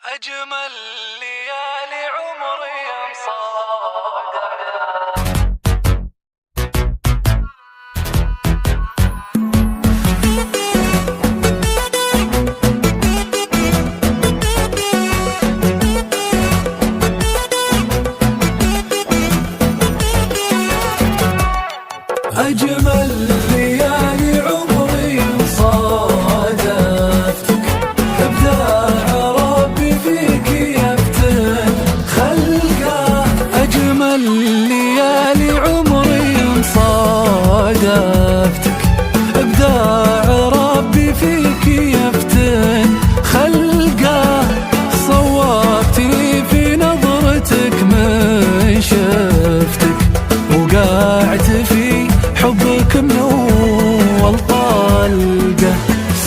أجمل ليالي عمري مصادع. أجمل ليالي عمري صادفتك، إبداع ربي فيك يفتن خلقه. أجمل ليالي عمري صادفتك، إبداع ربي فيك يفتن خلقه. صوبتني في نظرتك من شفتك، وقعت في حبك من أول طلقة.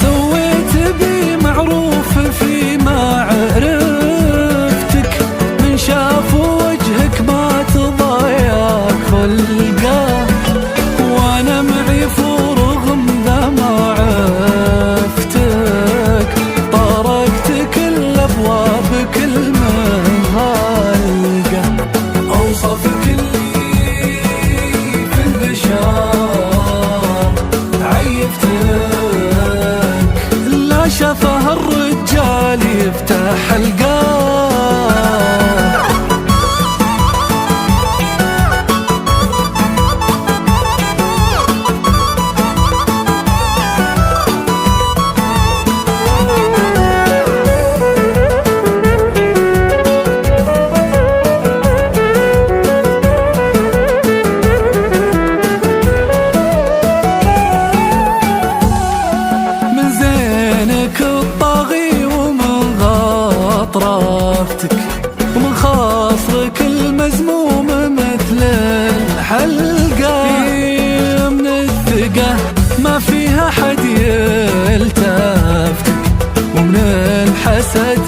سويت بي معروف فيما عرفتك، من شاف وجهك ما تضايق خلقه. وانا معي فرغم ذا ما عفتك، طرقت كل ابواب كل منغلقه. اوصفك اللي في البشر عيفتك، لا شافه الرجال يفتح حلقه. ومن خاصرك المزموم مثل الحلقة. من الثقة ما فيها حد يلتفتك، ومن الحسد